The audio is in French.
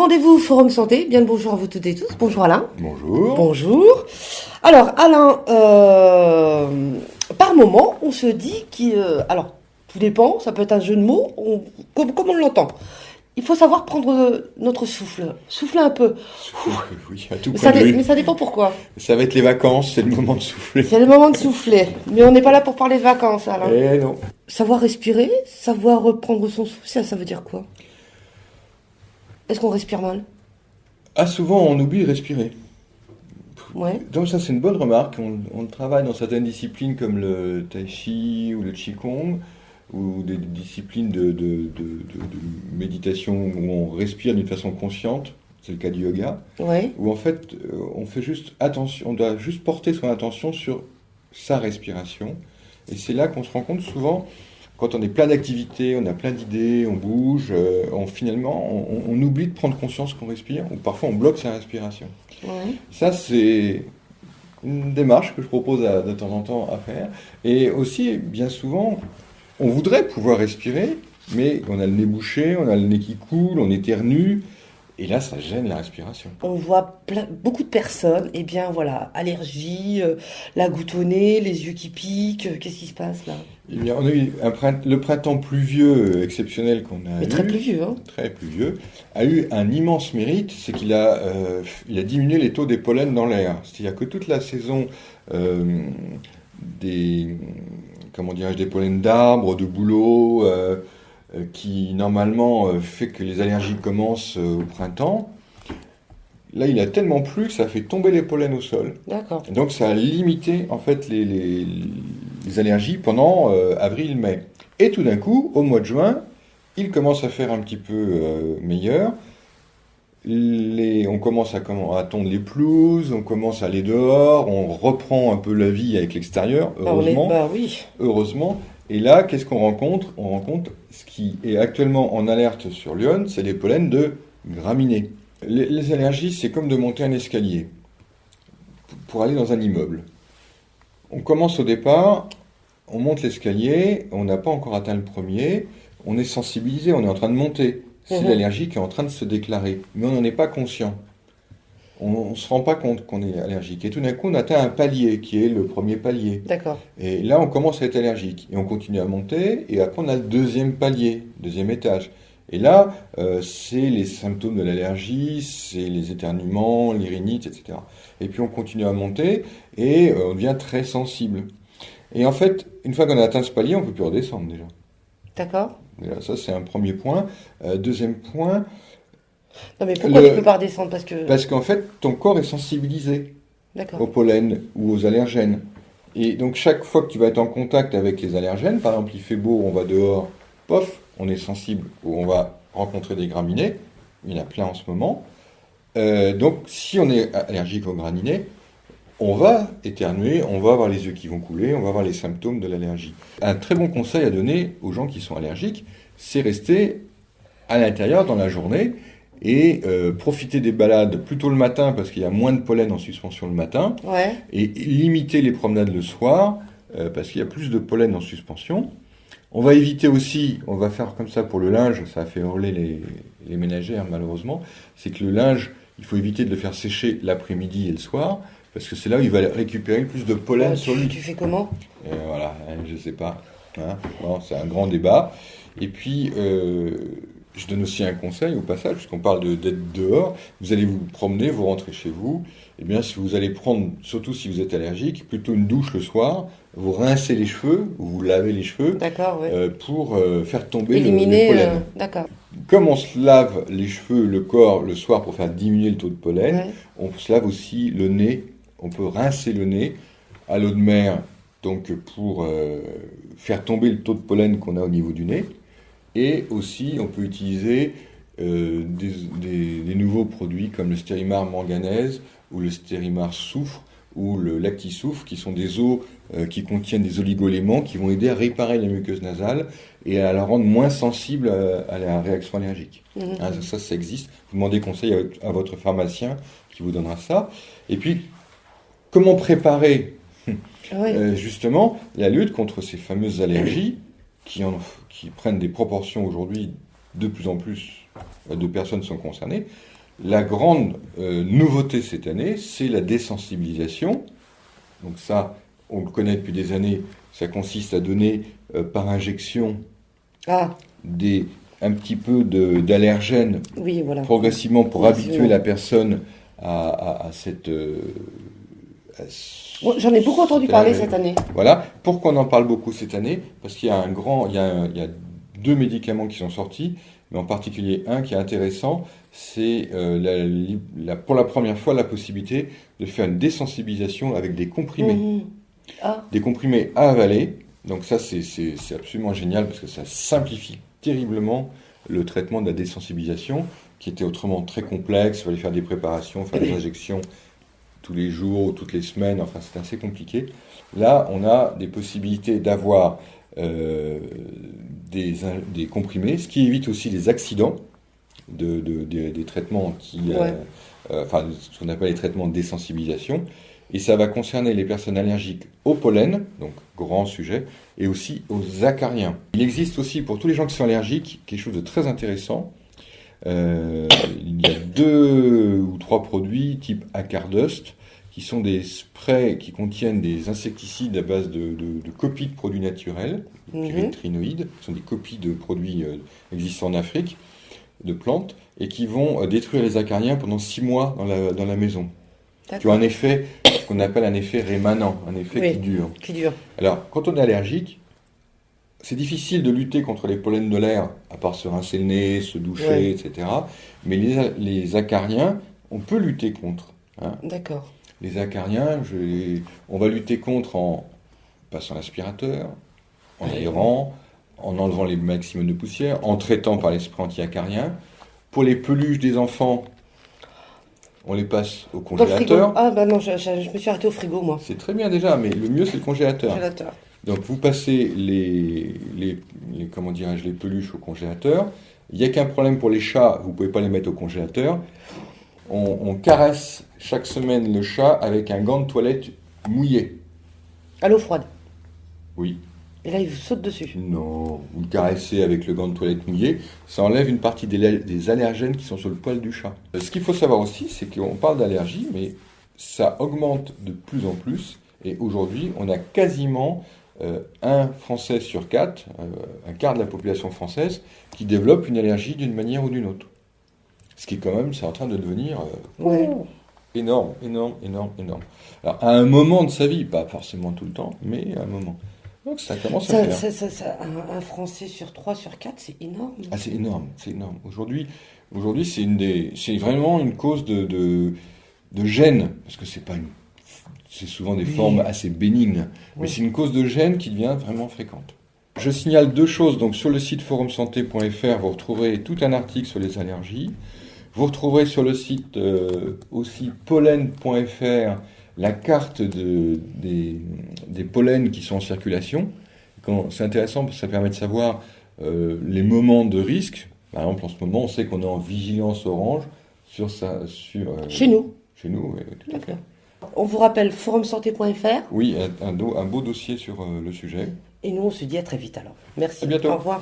Rendez-vous Forum Santé, bien le bonjour à vous toutes et tous. Bonjour Alain. Bonjour. Bonjour. Alors Alain, par moment, on se dit alors, tout dépend, ça peut être un jeu de mots, comme on l'entend. Il faut savoir prendre notre souffle, souffler un peu. Oui, à tout Mais point de vue. mais ça dépend pourquoi. Ça va être les vacances, c'est le moment de souffler. C'est le moment de souffler. Mais on n'est pas là pour parler de vacances, Alain. Eh non. Savoir respirer, savoir reprendre son souffle, ça veut dire quoi? Est-ce qu'on respire mal? Ah, souvent on oublie de respirer. Ouais. Donc ça c'est une bonne remarque. On travaille dans certaines disciplines comme le tai chi ou le qigong ou des disciplines de méditation où on respire d'une façon consciente. C'est le cas du yoga. Ouais. Où en fait on fait juste attention, on doit juste porter son attention sur sa respiration. Et c'est là qu'on se rend compte souvent, quand on est plein d'activités, on a plein d'idées, on bouge, finalement on oublie de prendre conscience qu'on respire, ou parfois on bloque sa respiration. Ouais. Ça c'est une démarche que je propose de temps en temps à faire. Et aussi, bien souvent, on voudrait pouvoir respirer, mais on a le nez bouché, on a le nez qui coule, on éternue. Et là, ça gêne la respiration. On voit beaucoup de personnes, eh bien voilà, allergie, la goutte au nez, les yeux qui piquent, qu'est-ce qui se passe là? Eh bien, on a eu le printemps pluvieux exceptionnel qu'on a Mais eu, très pluvieux, hein? très pluvieux, a eu un immense mérite, c'est il a diminué les taux des pollens dans l'air. C'est-à-dire que toute la saison des, comment dirais-je, des pollens d'arbres, de bouleaux, qui normalement fait que les allergies commencent au printemps. Là, il a tellement plu que ça a fait tomber les pollens au sol. D'accord. Donc, ça a limité en fait les allergies pendant avril-mai. Et tout d'un coup, au mois de juin, il commence à faire un petit peu meilleur. On commence à tondre les pelouses, on commence à aller dehors, on reprend un peu la vie avec l'extérieur, heureusement. Bah oui. Heureusement. Et là, qu'est-ce qu'on rencontre? On rencontre ce qui est actuellement en alerte sur Lyon, c'est les pollens de graminées. Les allergies, c'est comme de monter un escalier pour aller dans un immeuble. On commence au départ, on monte l'escalier, on n'a pas encore atteint le premier, on est sensibilisé, on est en train de monter. C'est l'allergie qui est en train de se déclarer, mais on n'en est pas conscient. On ne se rend pas compte qu'on est allergique. Et tout d'un coup, on atteint un palier qui est le premier palier. D'accord. Et là, on commence à être allergique. Et on continue à monter. Et après, on a le deuxième palier, deuxième étage. Et là, c'est les symptômes de l'allergie, c'est les éternuements, les rhinites, etc. Et puis, on continue à monter et on devient très sensible. Et en fait, une fois qu'on a atteint ce palier, on ne peut plus redescendre déjà. D'accord. Déjà, ça, c'est un premier point. Deuxième point... Non mais pourquoi tu peux pas redescendre? Parce qu'en fait, ton corps est sensibilisé au pollen ou aux allergènes. Et donc, chaque fois que tu vas être en contact avec les allergènes, par exemple, il fait beau, on va dehors, pof, on est sensible, ou on va rencontrer des graminées. Il y en a plein en ce moment. Donc, si on est allergique aux graminées, on va éternuer, on va avoir les yeux qui vont couler, on va avoir les symptômes de l'allergie. Un très bon conseil à donner aux gens qui sont allergiques, c'est rester à l'intérieur dans la journée et profiter des balades plutôt le matin parce qu'il y a moins de pollen en suspension le matin, et limiter les promenades le soir parce qu'il y a plus de pollen en suspension. On va éviter aussi, on va faire comme ça pour le linge, ça a fait hurler les ménagères malheureusement, c'est que le linge, il faut éviter de le faire sécher l'après-midi et le soir parce que c'est là où il va récupérer le plus de pollen sur lui. Tu fais comment? Voilà, je sais pas. Hein, bon, c'est un grand débat. Et puis... je donne aussi un conseil au passage, puisqu'on parle d'être dehors. Vous allez vous promener, vous rentrez chez vous. Eh bien, si vous allez prendre, surtout si vous êtes allergique, plutôt une douche le soir, vous rincez les cheveux, ou vous lavez les cheveux, pour faire tomber le pollen. D'accord. Comme on se lave les cheveux, le corps, le soir pour faire diminuer le taux de pollen, on se lave aussi le nez. On peut rincer le nez à l'eau de mer, donc pour faire tomber le taux de pollen qu'on a au niveau du nez. Et aussi, on peut utiliser des nouveaux produits comme le Stérimar manganèse ou le Stérimar soufre ou le lactisoufre, qui sont des eaux qui contiennent des oligoéléments qui vont aider à réparer la muqueuse nasale et à la rendre moins sensible à la réaction allergique. Ça existe. Vous demandez conseil à votre pharmacien qui vous donnera ça. Et puis, comment préparer justement la lutte contre ces fameuses allergies qui prennent des proportions aujourd'hui, de plus en plus de personnes sont concernées. la grande nouveauté cette année, c'est la désensibilisation. Donc ça, on le connaît depuis des années, ça consiste à donner par injection un petit peu d'allergènes progressivement pour habituer la personne à cette... J'en ai beaucoup entendu parler cette année. Voilà. Pourquoi on en parle beaucoup cette année? Parce qu'il y a il y a 2 médicaments qui sont sortis, mais en particulier un qui est intéressant, c'est pour la première fois la possibilité de faire une désensibilisation avec des comprimés. Des comprimés à avaler. Donc ça, c'est absolument génial parce que ça simplifie terriblement le traitement de la désensibilisation, qui était autrement très complexe. Il fallait faire des préparations, faire des injections tous les jours ou toutes les semaines. Enfin, c'est assez compliqué. Là, on a des possibilités d'avoir des comprimés, ce qui évite aussi les accidents des traitements enfin, ce qu'on appelle les traitements de désensibilisation. Et ça va concerner les personnes allergiques au pollen, donc grand sujet, et aussi aux acariens. Il existe aussi pour tous les gens qui sont allergiques quelque chose de très intéressant. Il y a 2 ou 3 produits type Acardust qui sont des sprays qui contiennent des insecticides à base de copies de produits naturels, pyréthrinoïdes, qui sont des copies de produits existants en Afrique, de plantes, et qui vont détruire les acariens pendant 6 mois dans la maison. Tu as un effet, ce qu'on appelle un effet rémanent, un effet qui dure. Alors, quand on est allergique, c'est difficile de lutter contre les pollens de l'air, à part se rincer le nez, se doucher, etc. Mais les acariens, on peut lutter contre. Hein. D'accord. Les acariens, on va lutter contre en passant l'aspirateur, en aérant, en enlevant les maximums de poussière, en traitant par les sprays anti-acariens. Pour les peluches des enfants, on les passe au congélateur. Ah bah non, je me suis arrêtée au frigo, moi. C'est très bien déjà, mais le mieux c'est le congélateur. Donc vous passez les peluches au congélateur. Il n'y a qu'un problème pour les chats, vous ne pouvez pas les mettre au congélateur. On caresse chaque semaine le chat avec un gant de toilette mouillé. À l'eau froide. Oui. Et là, il vous saute dessus. Non, vous le caressez avec le gant de toilette mouillé, ça enlève une partie des allergènes qui sont sur le poil du chat. Ce qu'il faut savoir aussi, c'est qu'on parle d'allergie, mais ça augmente de plus en plus. Et aujourd'hui, on a quasiment un Français sur 4, un quart de la population française, qui développe une allergie d'une manière ou d'une autre. Ce qui est quand même, c'est en train de devenir énorme. Alors, à un moment de sa vie, pas forcément tout le temps, mais à un moment. Donc ça commence à faire. Un Français sur 3, sur 4, c'est énorme. Ah, c'est énorme. Aujourd'hui, c'est vraiment une cause de gêne, parce que c'est souvent des formes assez bénignes, mais c'est une cause de gêne qui devient vraiment fréquente. Je signale 2 choses. Donc sur le site forumsanté.fr, vous retrouverez tout un article sur les allergies. Vous retrouverez sur le site aussi pollen.fr la carte des pollens qui sont en circulation. C'est intéressant parce que ça permet de savoir les moments de risque. Par exemple, en ce moment, on sait qu'on est en vigilance orange chez nous. Chez nous, oui, tout à fait. On vous rappelle forumsanté.fr. Oui, un beau dossier sur le sujet. Et nous, on se dit à très vite alors. Merci. À bientôt. Au revoir.